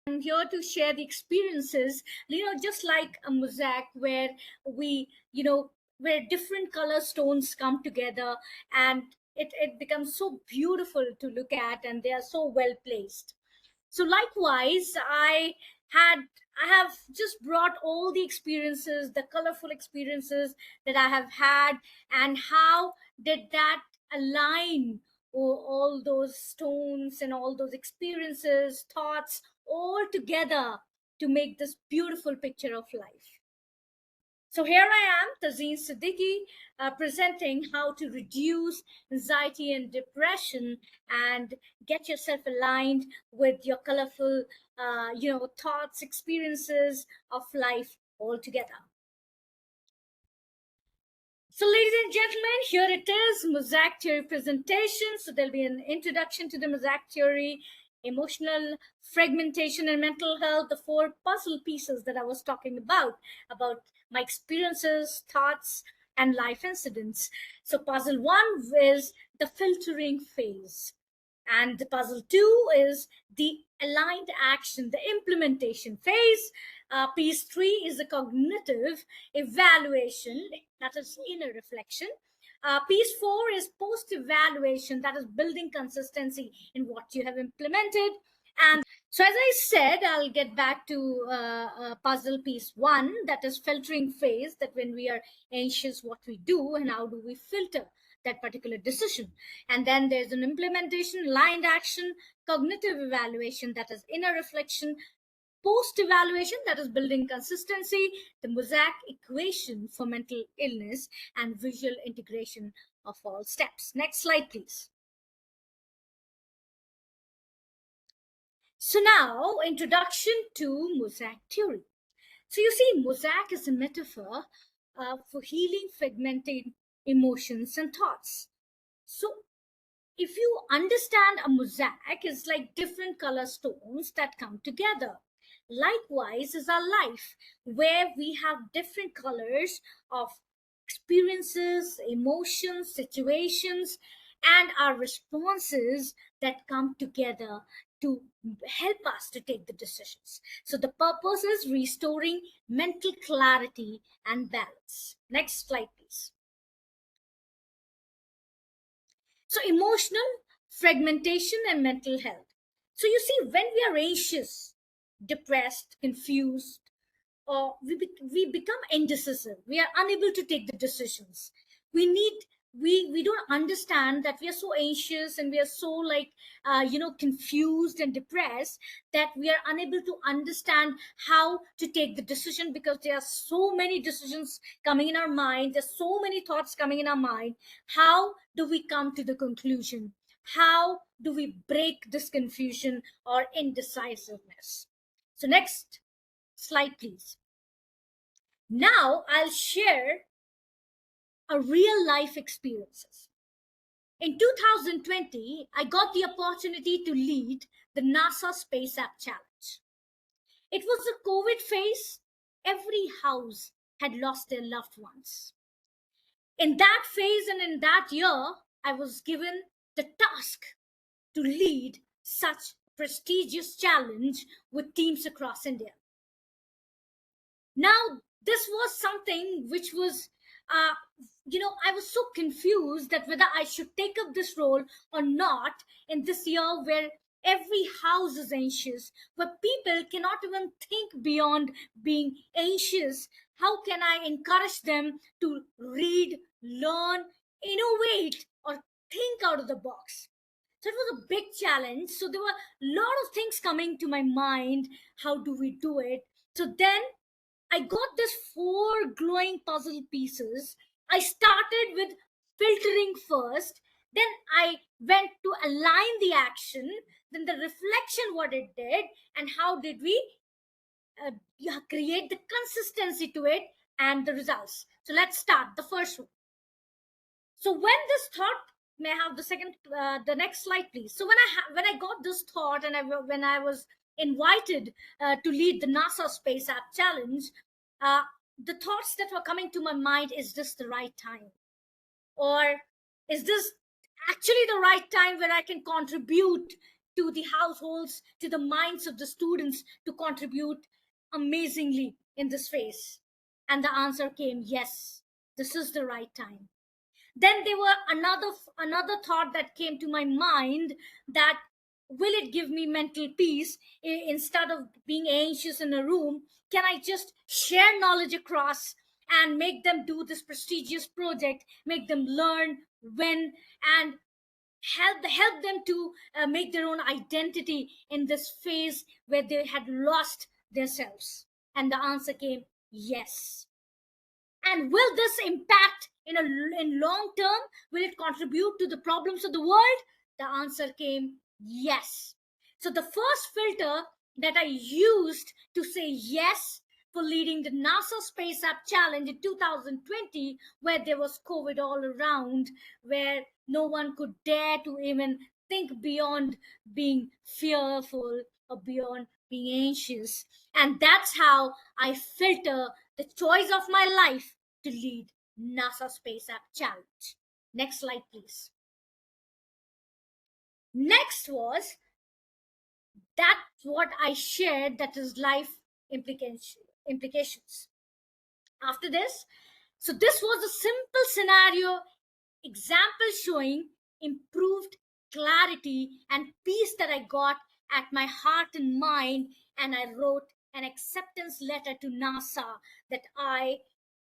I'm here to share the experiences, just like a mosaic where we, where different color stones come together, and it becomes so beautiful to look at, and they are so well placed. So likewise, had I have just brought all the experiences, the colorful experiences that I have had, and how did that align all those stones and all those experiences, thoughts, all together to make this beautiful picture of life. So here I am, Tazeen Siddiqui, presenting how to reduce anxiety and depression and get yourself aligned with your colorful, thoughts, experiences of life altogether. So, ladies and gentlemen, here it is, mosaic theory presentation. So there'll be an introduction to the mosaic theory, emotional fragmentation and mental health, the four puzzle pieces that I was talking about my experiences, thoughts, and life incidents. So puzzle one is the filtering phase. And the puzzle two is the aligned action, the implementation phase. Piece three is the cognitive evaluation, that is inner reflection. Piece four is post evaluation, that is building consistency in what you have implemented. And so, as I said, I'll get back to puzzle piece one, that is filtering phase, that when we are anxious, what we do and how do we filter that particular decision. And then there's an implementation, aligned action, cognitive evaluation, that is inner reflection, post evaluation, that is building consistency, the mosaic equation for mental illness, and visual integration of all steps. Next slide, please. So now, introduction to mosaic theory. So you see, mosaic is a metaphor for healing fragmented emotions and thoughts. So if you understand a mosaic is like different color stones that come together. Likewise is our life, where we have different colors of experiences, emotions, situations, and our responses that come together to help us to take the decisions. So the purpose is restoring mental clarity and balance. Next slide, please. So emotional fragmentation and mental health. So you see, when we are anxious, depressed, confused, or we become indecisive, we are unable to take the decisions. We need we don't understand that we are so anxious, and we are so like confused and depressed, that we are unable to understand how to take the decision, because there are so many decisions coming in our mind, there's so many thoughts coming in our mind. How do we come to the conclusion? How do we break this confusion or indecisiveness? So next slide, please. Now I'll share a real life experiences. In 2020, I got the opportunity to lead the NASA Space App Challenge. It was the COVID phase. Every house had lost their loved ones. In that phase and in that year, I was given the task to lead such prestigious challenge with teams across India. Now, this was something which was, I was so confused that whether I should take up this role or not in this year where every house is anxious, where people cannot even think beyond being anxious. How can I encourage them to read, learn, innovate, or think out of the box? So it was a big challenge. So there were a lot of things coming to my mind. How do we do it? So then I got this four glowing puzzle pieces. I started with filtering first, then I went to align the action, then the reflection, what it did, and how did we create the consistency to it and the results. So let's start the first one. So when this thought, may I have the next slide, please. So when I got this thought, and when I was invited to lead the NASA Space App Challenge, uh, the thoughts that were coming to my mind: is this the right time, or is this actually the right time where I can contribute to the households, to the minds of the students to contribute amazingly in this phase? And the answer came, yes, this is the right time. Then there were another thought that came to my mind, that will it give me mental peace? Instead of being anxious in a room, can I just share knowledge across and make them do this prestigious project, make them learn, win, and help them to make their own identity in this phase where they had lost themselves? And the answer came, yes. And will this impact in long term? Will it contribute to the problems of the world? The answer came, yes. So the first filter that I used to say yes for leading the NASA Space App Challenge in 2020, where there was COVID all around, where no one could dare to even think beyond being fearful or beyond being anxious. And that's how I filter the choice of my life to lead NASA Space App Challenge. Next slide, please. Next was, that's what I shared, that is life implications. After this, so this was a simple scenario example showing improved clarity and peace that I got at my heart and mind, and I wrote an acceptance letter to NASA that I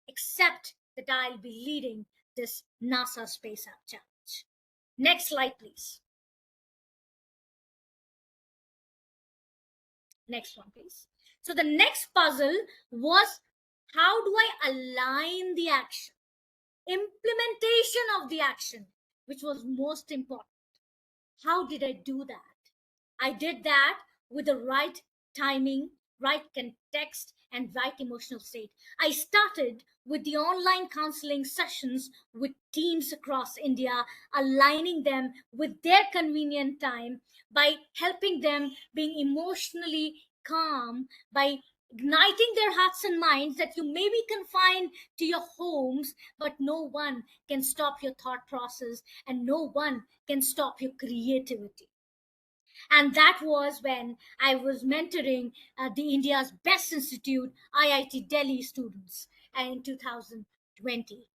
accept that I'll be leading this NASA Space App Challenge. Next slide, please. Next one, please. So the next puzzle was, how do I align the action? Implementation of the action, which was most important. How did I do that? I did that with the right timing, right context, and right emotional state. I started with the online counseling sessions with teams across India, aligning them with their convenient time by helping them being emotionally calm, by igniting their hearts and minds, that you may be confined to your homes, but no one can stop your thought process and no one can stop your creativity. And that was when I was mentoring the India's Best Institute, IIT Delhi students, in 2020.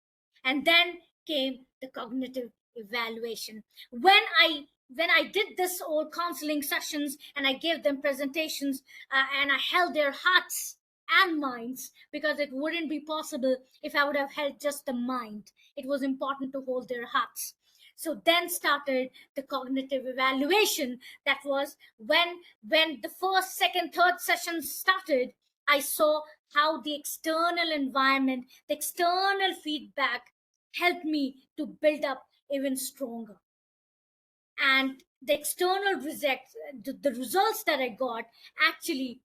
And then came the cognitive evaluation. When I did this all counseling sessions and I gave them presentations, and I held their hearts and minds, because it wouldn't be possible if I would have held just the mind. It was important to hold their hearts. So then started the cognitive evaluation. That was when the first, second, third sessions started. I saw how the external environment, the external feedback helped me to build up even stronger. And the external the results that I got actually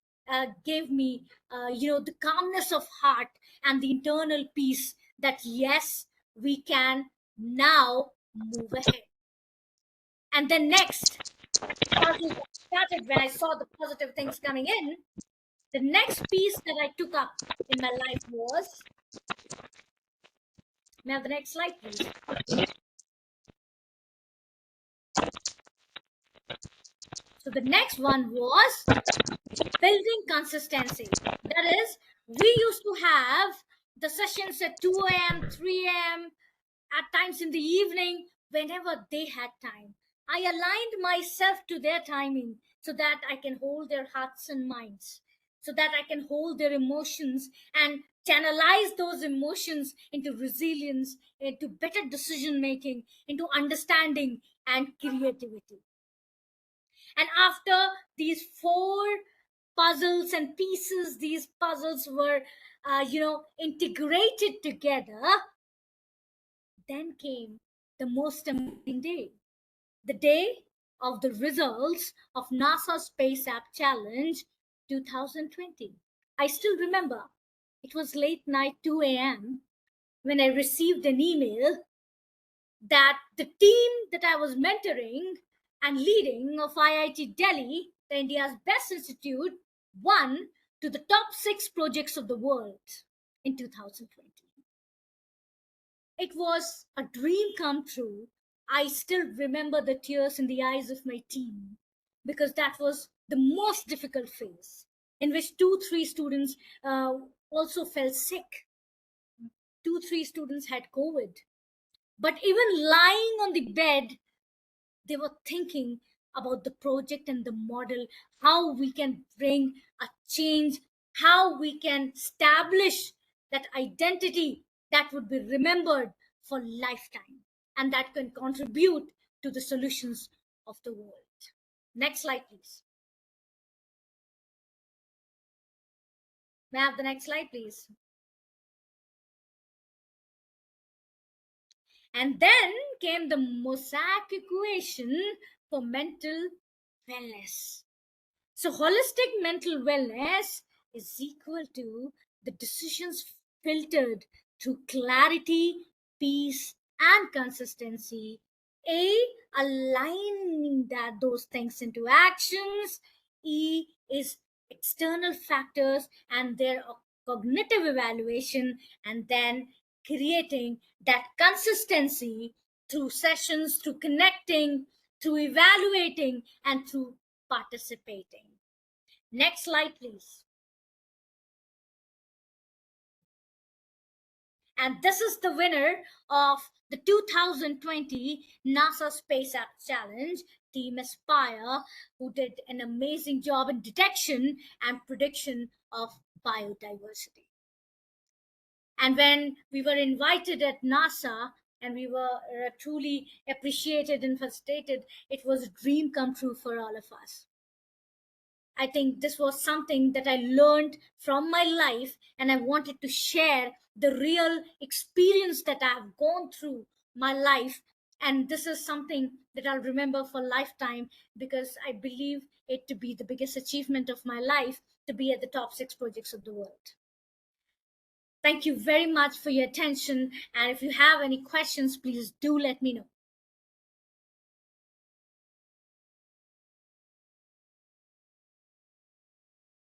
gave me, the calmness of heart and the internal peace, that yes, we can now move ahead. And then next, puzzle started when I saw the positive things coming in. The next piece that I took up in my life was, may I have the next slide, please? So the next one was building consistency. That is, we used to have the sessions at 2 a.m., 3 a.m., at times in the evening, whenever they had time. I aligned myself to their timing so that I can hold their hearts and minds, so that I can hold their emotions and channelize those emotions into resilience, into better decision making, into understanding and creativity. And after these four puzzles and pieces, these puzzles were, integrated together, then came the most amazing day, the day of the results of NASA Space App Challenge 2020. I still remember it was late night, 2 a.m., when I received an email that the team that I was mentoring and leading of IIT Delhi, the India's Best Institute, won to the top 6 projects of the world in 2020. It was a dream come true. I still remember the tears in the eyes of my team. because that was the most difficult phase, in which 2 3 students also fell sick. 2 3 students had COVID, but even lying on the bed, they were thinking about the project and the model, how we can bring a change, how we can establish that identity that would be remembered for lifetime and that can contribute to the solutions of the world. Next slide, please. May I have the next slide, please? And then came the mosaic equation for mental wellness. So, holistic mental wellness is equal to the decisions filtered through clarity, peace, and consistency. A, aligning those things into actions. E is external factors and their cognitive evaluation, and then creating that consistency through sessions, through connecting, through evaluating, and through participating. Next slide, please. And this is the winner of the 2020 NASA Space Challenge, Team Aspire, who did an amazing job in detection and prediction of biodiversity. And when we were invited at NASA and we were truly appreciated and felicitated, it was a dream come true for all of us. I think this was something that I learned from my life, and I wanted to share the real experience that I have gone through my life. And this is something that I'll remember for lifetime because I believe it to be the biggest achievement of my life to be at the top 6 projects of the world. Thank you very much for your attention. And if you have any questions, please do let me know.